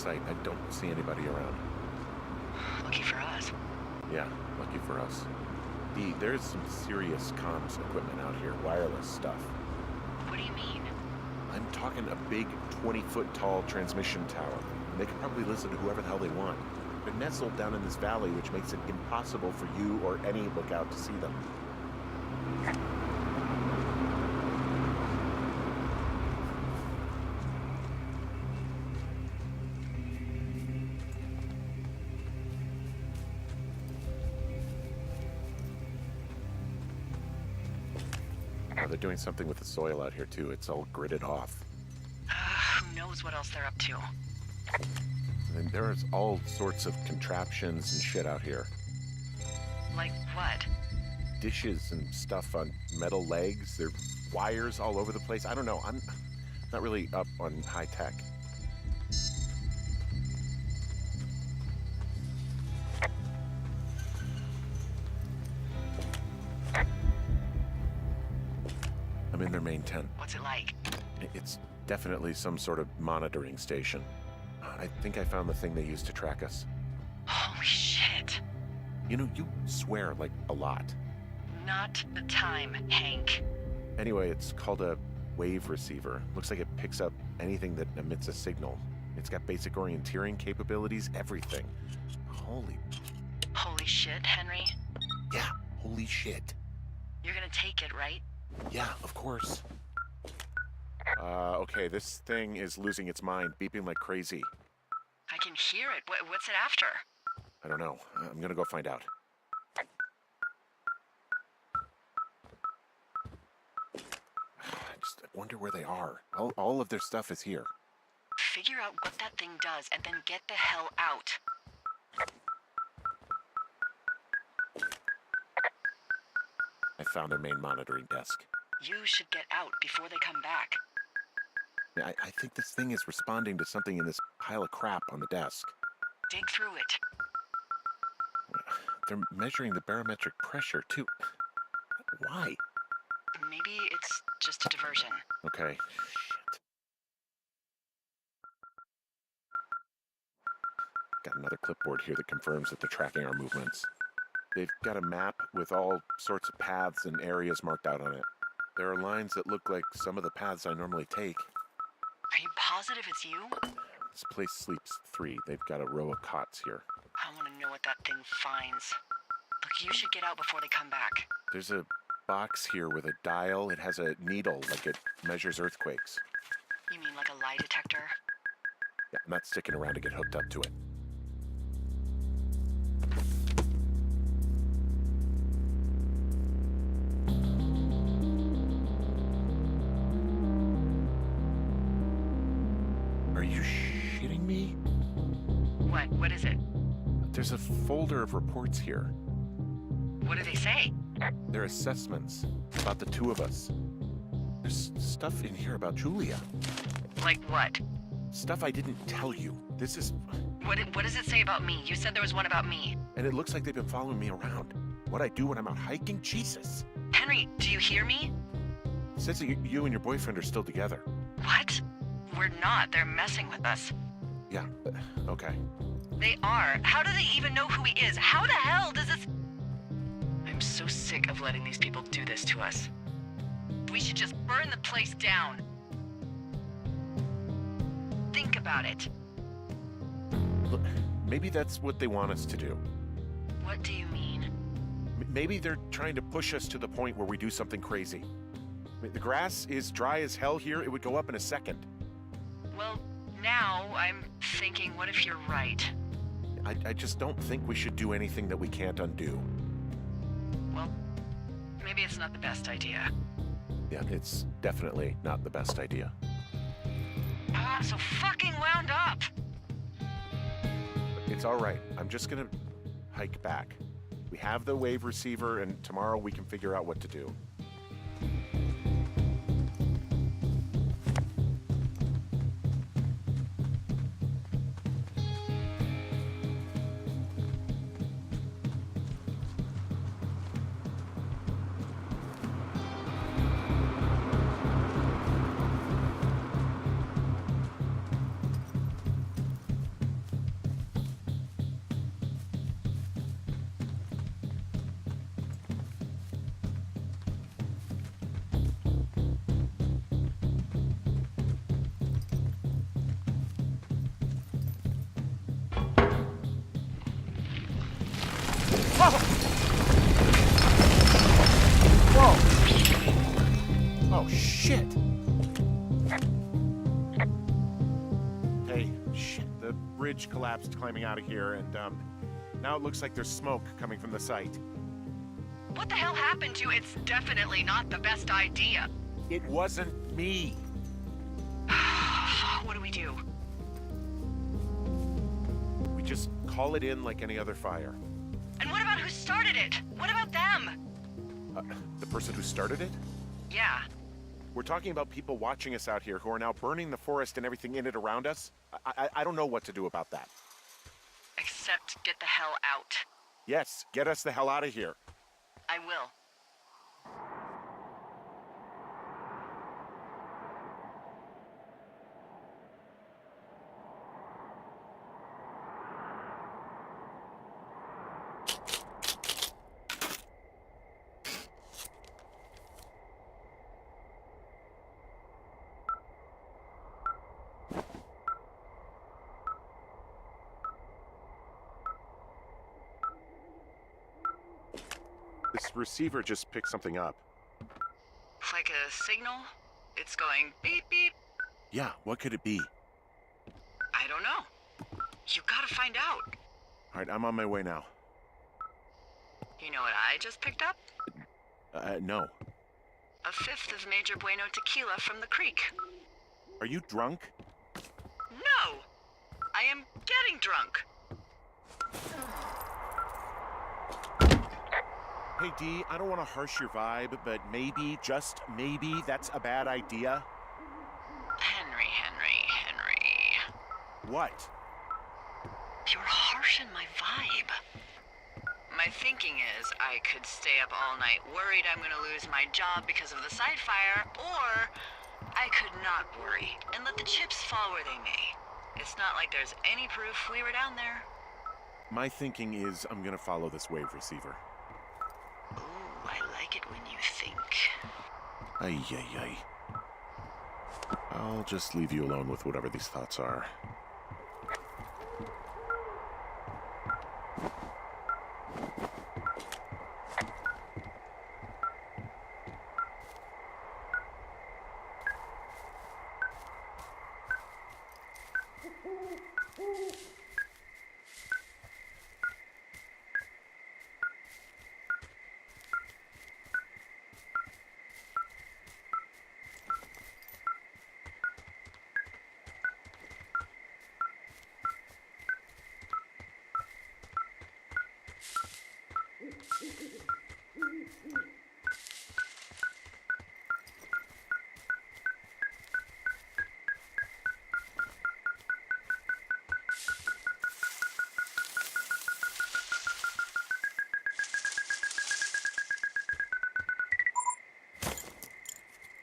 sight. I don't see anybody around. Lucky for us. Yeah, lucky for us. Dee, there's some serious comms equipment out here, wireless stuff. What do you mean? I'm talking a big 20-foot tall transmission tower. And they can probably listen to whoever the hell they want. They're nestled down in this valley, which makes it impossible for you or any lookout to see them. They're doing something with the soil out here, too. It's all gridded off. Who knows what else they're up to? And there's all sorts of contraptions and shit out here. Like what? Dishes and stuff on metal legs. There are wires all over the place. I don't know. I'm not really up on high tech. I'm in their main tent. What's it like? It's definitely some sort of monitoring station. I think I found the thing they used to track us. Holy shit. You know, you swear like a lot. Not the time, Hank. Anyway, it's called a wave receiver. Looks like it picks up anything that emits a signal. It's got basic orienteering capabilities, everything. Holy shit, Henry. Yeah, holy shit. You're gonna take it, right? Yeah, of course. Okay, this thing is losing its mind, beeping like crazy. I can hear it. What's it after? I don't know. I'm gonna go find out. I just wonder where they are. All of their stuff is here. Figure out what that thing does and then get the hell out. I found their main monitoring desk. You should get out before they come back. I think this thing is responding to something in this pile of crap on the desk. Dig through it. They're measuring the barometric pressure, too. Why? Maybe it's just a diversion. Okay. Shit. Got another clipboard here that confirms that they're tracking our movements. They've got a map with all sorts of paths and areas marked out on it. There are lines that look like some of the paths I normally take. Are you positive it's you? This place sleeps 3. They've got a row of cots here. I want to know what that thing finds. Look, you should get out before they come back. There's a box here with a dial. It has a needle, like it measures earthquakes. You mean like a lie detector? Yeah, I'm not sticking around to get hooked up to it. Are you shitting me? What? What is it? There's a folder of reports here. What do they say? They're assessments about the 2 of us. There's stuff in here about Julia. Like what? Stuff I didn't tell you. This is... What does it say about me? You said there was one about me. And it looks like they've been following me around. What I do when I'm out hiking? Jesus. Henry, do you hear me? It says that you and your boyfriend are still together. What? We're not. They're messing with us. Yeah, okay. They are. How do they even know who he is? How the hell does this... I'm so sick of letting these people do this to us. We should just burn the place down. Think about it. Look, maybe that's what they want us to do. What do you mean? Maybe they're trying to push us to the point where we do something crazy. I mean, the grass is dry as hell here. It would go up in a second. Well, now I'm thinking, what if you're right? I just don't think we should do anything that we can't undo. Well, maybe it's not the best idea. Yeah, it's definitely not the best idea. I'm so fucking wound up! It's all right. I'm just gonna hike back. We have the wave receiver, and tomorrow we can figure out what to do. shit! Hey, shit. The bridge collapsed climbing out of here, and, now it looks like there's smoke coming from the site. What the hell happened to It's definitely not the best idea. It wasn't me. What do we do? We just call it in like any other fire. And what about who started it? What about them? The person who started it? Yeah. We're talking about people watching us out here who are now burning the forest and everything in it around us. I don't know what to do about that. Except get the hell out. Yes, get us the hell out of here. I will. This receiver just picked something up. Like a signal? It's going beep beep. Yeah, what could it be? I don't know. You gotta find out. All right, I'm on my way now. You know what I just picked up? No. A fifth of Major Bueno tequila from the creek. Are you drunk? No! I am getting drunk. Hey, Dee, I don't want to harsh your vibe, but maybe, just maybe, that's a bad idea. Henry. What? You're harshing my vibe. My thinking is I could stay up all night worried I'm gonna lose my job because of the side fire, or I could not worry and let the chips fall where they may. It's not like there's any proof we were down there. My thinking is I'm gonna follow this wave receiver. Ooh, I like it when you think. Ay. I'll just leave you alone with whatever these thoughts are.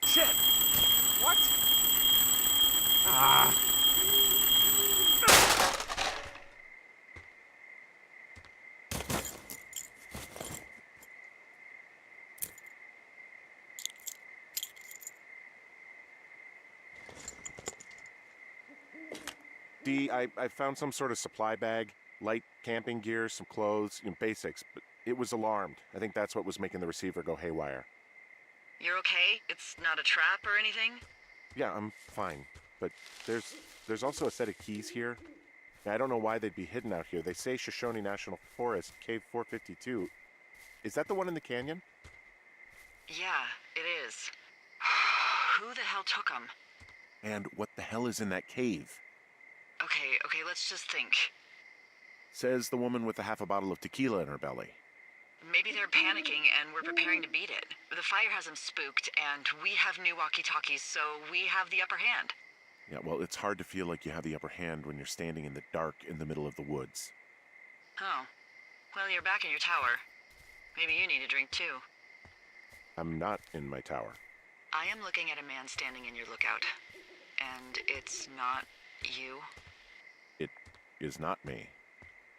Shit! What? Ah! Dee, I found some sort of supply bag, light camping gear, some clothes, basics, but it was alarmed. I think that's what was making the receiver go haywire. You're okay? It's not a trap or anything? Yeah, I'm fine. But there's also a set of keys here. I don't know why they'd be hidden out here. They say Shoshone National Forest, Cave 452. Is that the one in the canyon? Yeah, it is. Who the hell took them? And what the hell is in that cave? Okay, let's just think. Says the woman with a half a bottle of tequila in her belly. Maybe they're panicking and we're preparing to beat it. The fire has them spooked, and we have new walkie-talkies, so we have the upper hand. Yeah, well, it's hard to feel like you have the upper hand when you're standing in the dark in the middle of the woods. Oh. Well, you're back in your tower. Maybe you need a drink, too. I'm not in my tower. I am looking at a man standing in your lookout. And it's not you? It is not me.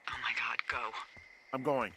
Oh my god, go. I'm going.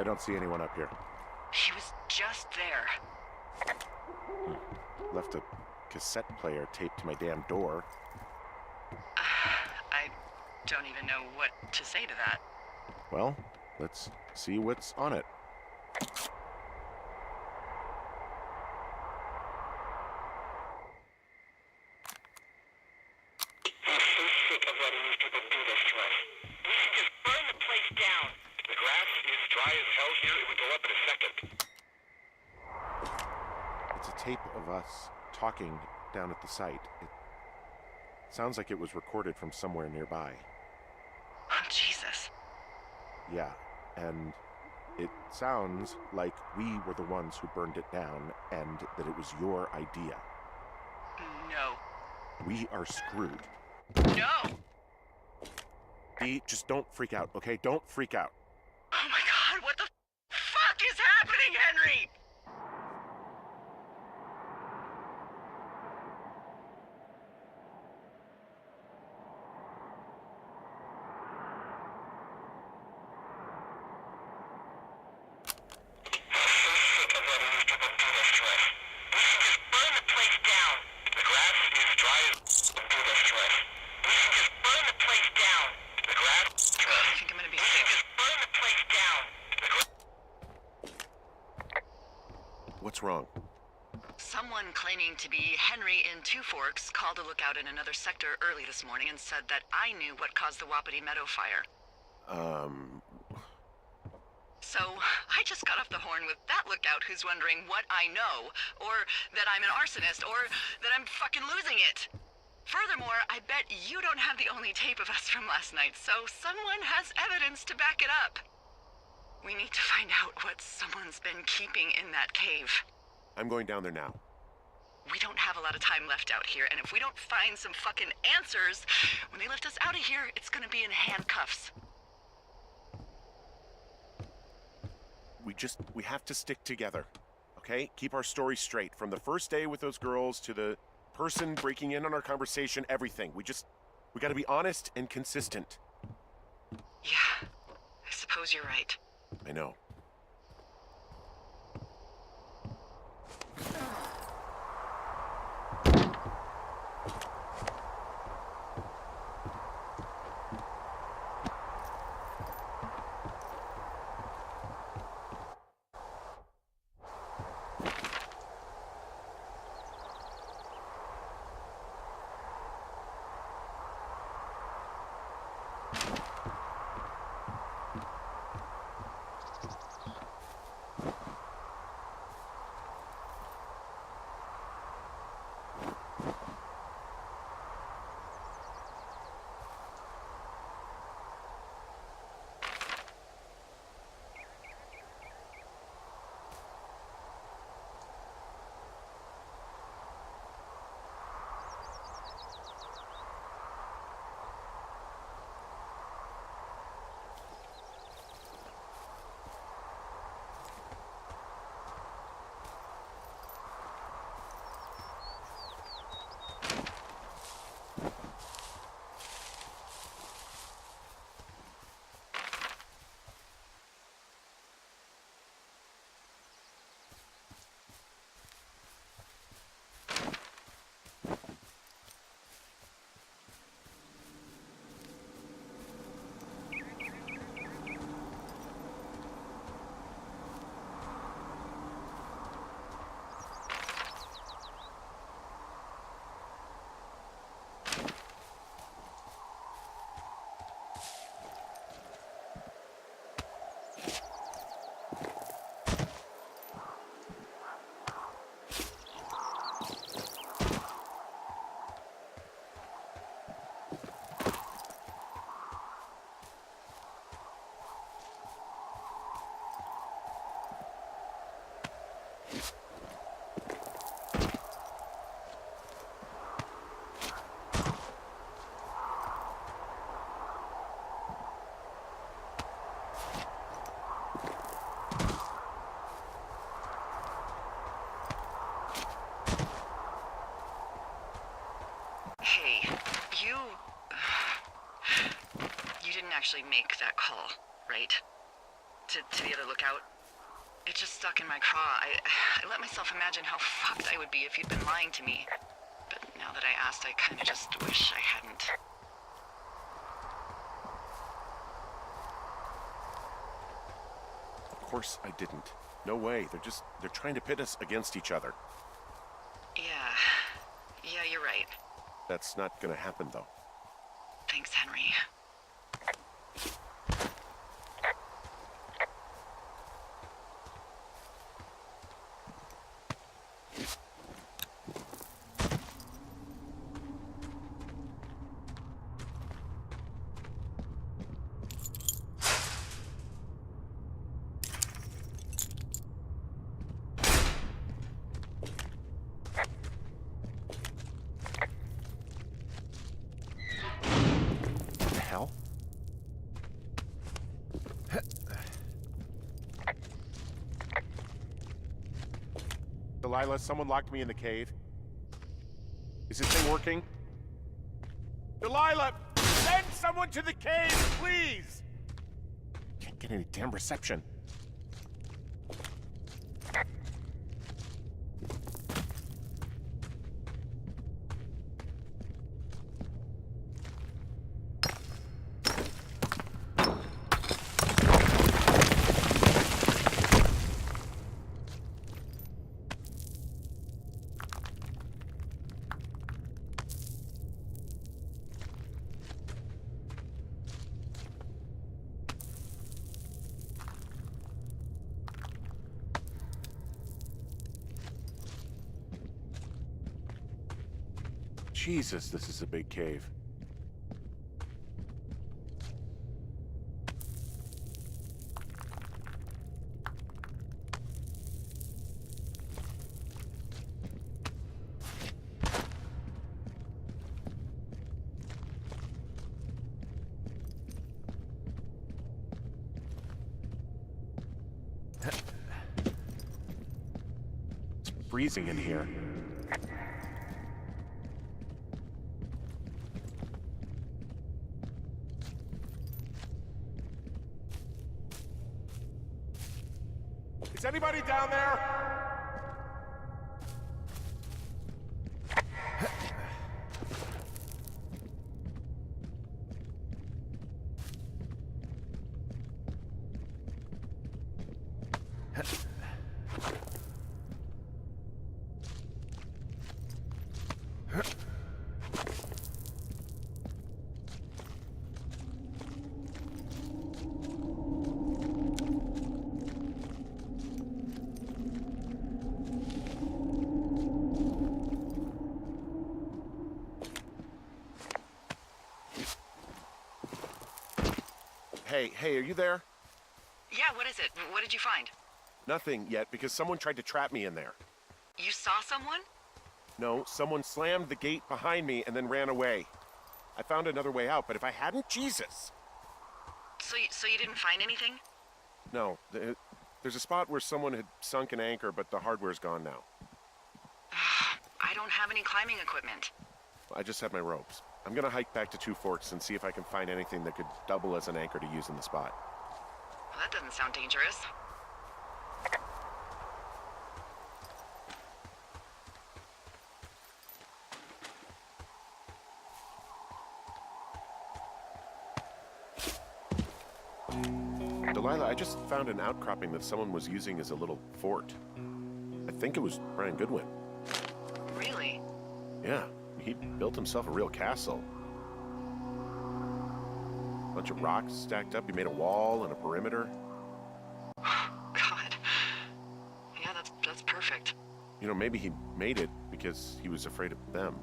don't see anyone up here. He was just there. Left a cassette player taped to my damn door. I don't even know what to say to that. Well, let's see what's on it. It's a tape of us talking down at the site. It sounds like it was recorded from somewhere nearby. Oh, Jesus. Yeah, and it sounds like we were the ones who burned it down and that it was your idea. No. We are screwed. No! Dee, just don't freak out, okay? Don't freak out. Oh my God, what the fuck is happening, Henry? I think I'm gonna be sick. What's wrong? Someone claiming to be Henry in Two Forks called a lookout in another sector early this morning and said that I knew what caused the Wapiti Meadow fire. So I just got off the horn with that lookout who's wondering what I know, or that I'm an arsonist, or that I'm fucking losing it. Furthermore, I bet you don't have the only tape of us from last night, so someone has evidence to back it up. We need to find out what someone's been keeping in that cave. I'm going down there now. We don't have a lot of time left out here, and if we don't find some fucking answers, when they lift us out of here, it's gonna be in handcuffs. We have to stick together, okay? Keep our story straight. From the first day with those girls to the person breaking in on our conversation, everything. We gotta be honest and consistent. Yeah, I suppose you're right. I know. You didn't actually make that call, right? to the other lookout. It just stuck in my craw. I let myself imagine how fucked I would be if you'd been lying to me. But now that I asked, I kind of just wish I hadn't. Of course I didn't. No way. They're trying to pit us against each other. Yeah, you're right. That's not gonna happen, though. Thanks, Henry. Hell? Delilah, someone locked me in the cave. Is this thing working? Delilah! Send someone to the cave, please! Can't get any damn reception. Jesus, this is a big cave. It's freezing in here. Is anybody down there? Hey, are you there? Yeah, what is it? What did you find? Nothing yet, because someone tried to trap me in there. You saw someone? No, someone slammed the gate behind me and then ran away. I found another way out, but if I hadn't, Jesus! So you didn't find anything? No, there's a spot where someone had sunk an anchor, but the hardware's gone now. I don't have any climbing equipment. I just have my ropes. I'm gonna hike back to Two Forks and see if I can find anything that could double as an anchor to use in the spot. Well, that doesn't sound dangerous. Delilah, I just found an outcropping that someone was using as a little fort. I think it was Brian Goodwin. Really? Yeah, he built himself a real castle. Bunch of rocks stacked up. He made a wall and a perimeter. God. Yeah, that's perfect. You know, maybe he made it because he was afraid of them.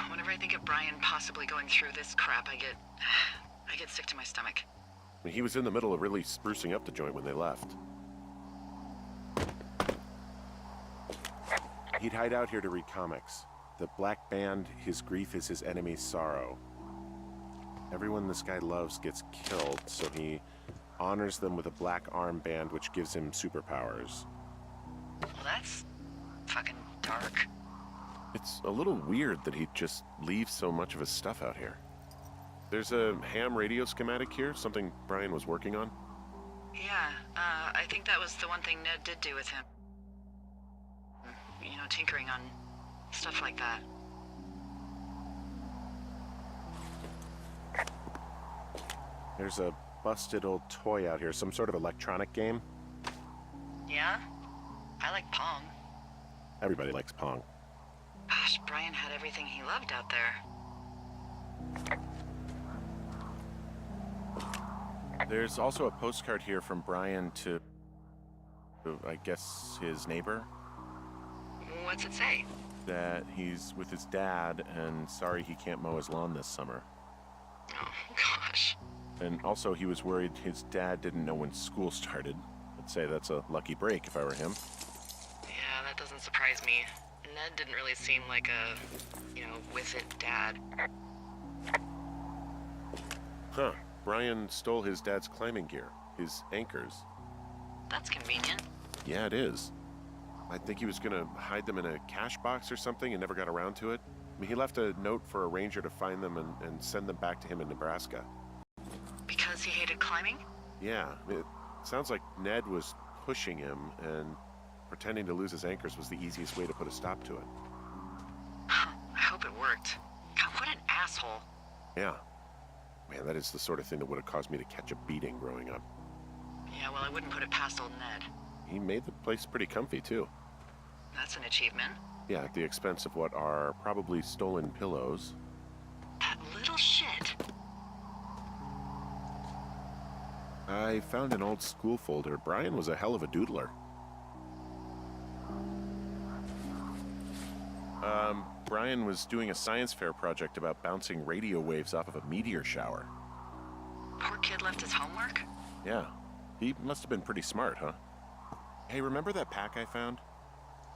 Whenever I think of Brian possibly going through this crap, I get sick to my stomach. I mean, he was in the middle of really sprucing up the joint when they left. He'd hide out here to read comics. The Black Band, his grief is his enemy's sorrow. Everyone this guy loves gets killed, so he honors them with a black armband which gives him superpowers. Well, that's fucking dark. It's a little weird that he'd just leave so much of his stuff out here. There's a ham radio schematic here, something Brian was working on. Yeah, I think that was the one thing Ned did do with him. You know, tinkering on stuff like that. There's a busted old toy out here, some sort of electronic game. Yeah? I like Pong. Everybody likes Pong. Gosh, Brian had everything he loved out there. There's also a postcard here from Brian to, I guess, his neighbor. What's it say? That he's with his dad and sorry he can't mow his lawn this summer. Oh, gosh. And also he was worried his dad didn't know when school started. I'd say that's a lucky break if I were him. Yeah, that doesn't surprise me. Ned didn't really seem like a, with it dad. Huh. Brian stole his dad's climbing gear, his anchors. That's convenient. Yeah, it is. I think he was gonna hide them in a cash box or something and never got around to it. I mean, he left a note for a ranger to find them and send them back to him in Nebraska. Because he hated climbing? Yeah, it sounds like Ned was pushing him and pretending to lose his anchors was the easiest way to put a stop to it. I hope it worked. God, what an asshole. Yeah. Man, that is the sort of thing that would have caused me to catch a beating growing up. Yeah, well, I wouldn't put it past old Ned. He made the place pretty comfy, too. That's an achievement. Yeah, at the expense of what are probably stolen pillows. That little shit. I found an old school folder. Brian was a hell of a doodler. Brian was doing a science fair project about bouncing radio waves off of a meteor shower. Poor kid left his homework? Yeah, he must have been pretty smart, huh? Hey, remember that pack I found?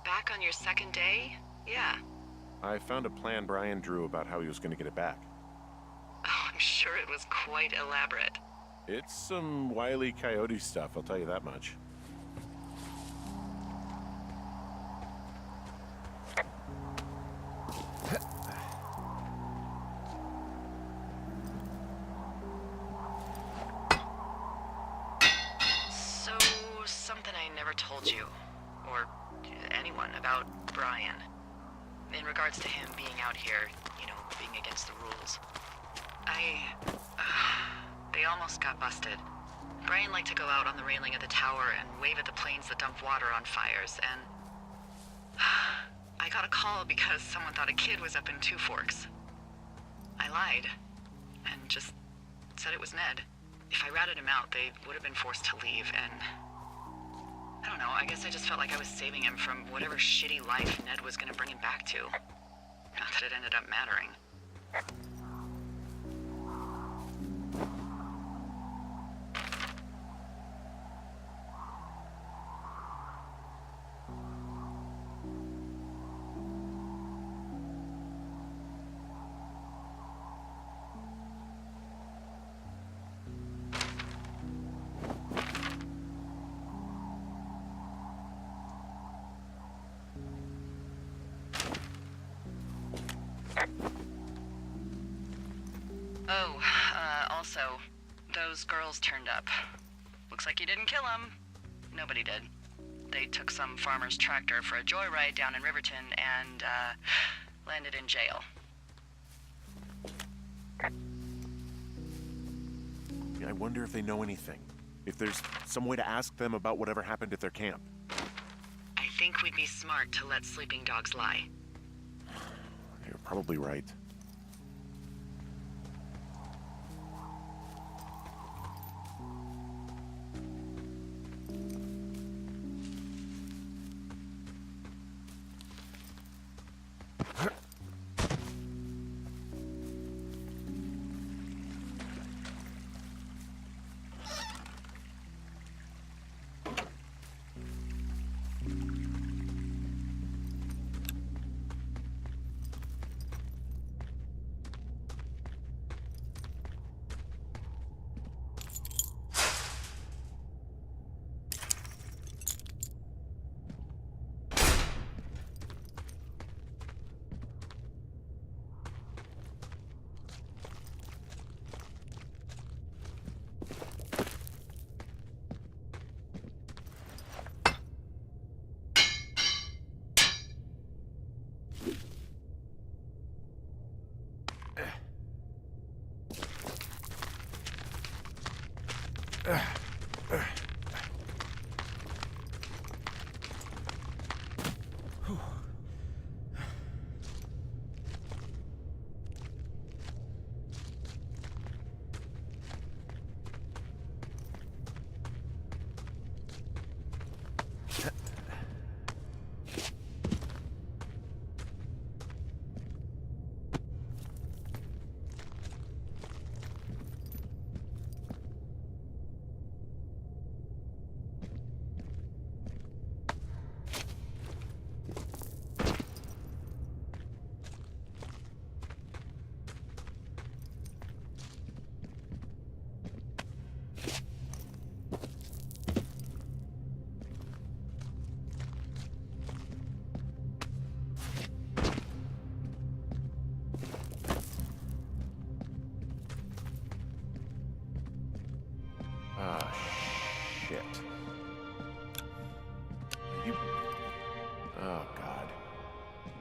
Back on your second day? Yeah. I found a plan Brian drew about how he was going to get it back. Oh, I'm sure it was quite elaborate. It's some Wile E. Coyote stuff, I'll tell you that much. So, something I never told you, or anyone, about Brian. In regards to him being out here, being against the rules. They almost got busted. Brian liked to go out on the railing of the tower and wave at the planes that dump water on fires, and I got a call because someone thought a kid was up in Two Forks. I lied, and just said it was Ned. If I ratted him out, they would have been forced to leave, and I don't know, I guess I just felt like I was saving him from whatever shitty life Ned was gonna bring him back to. Not that it ended up mattering. Oh, also, those girls turned up. Looks like you didn't kill them. Nobody did. They took some farmer's tractor for a joyride down in Riverton and, landed in jail. I wonder if they know anything. If there's some way to ask them about whatever happened at their camp. I think we'd be smart to let sleeping dogs lie. You're probably right. Oh, God.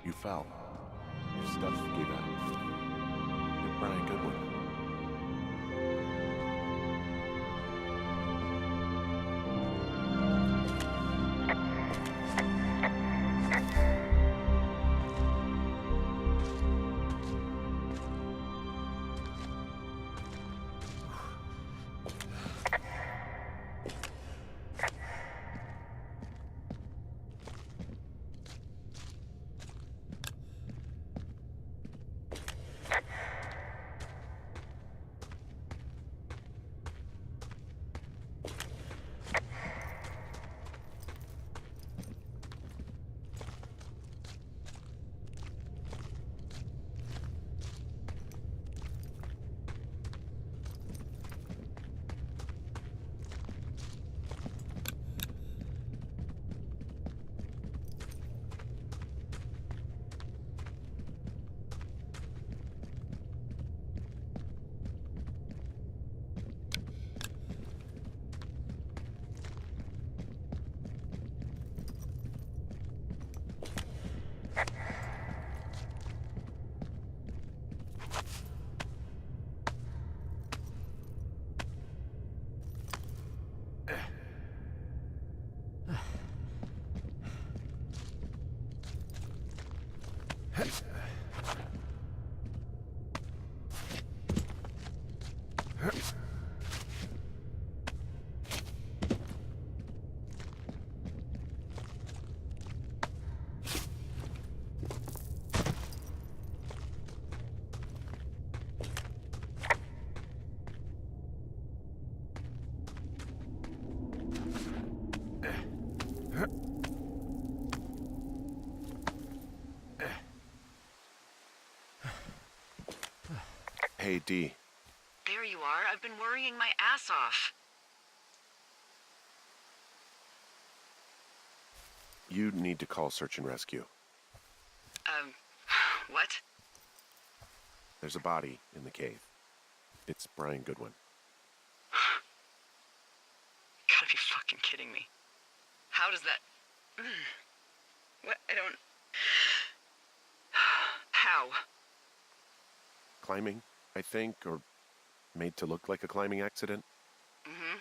You fell. Your stuff gave out. You're Brian Goodwin. Hey, Dee. There you are. I've been worrying my ass off. You need to call search and rescue. What? There's a body in the cave. It's Brian Goodwin. Gotta be fucking kidding me. How does that... What? I don't... How? Climbing, I think, or made to look like a climbing accident. Mm-hmm.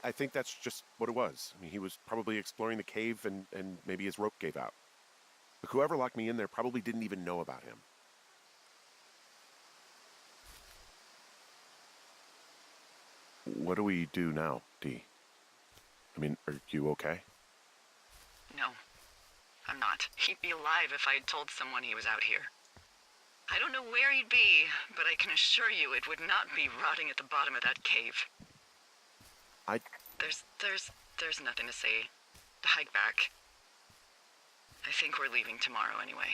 I think that's just what it was. I mean, he was probably exploring the cave and maybe his rope gave out. But whoever locked me in there probably didn't even know about him. What do we do now, Dee? I mean, are you okay? No, I'm not. He'd be alive if I had told someone he was out here. I don't know where he'd be, but I can assure you it would not be rotting at the bottom of that cave. There's nothing to say. Hike back. I think we're leaving tomorrow anyway.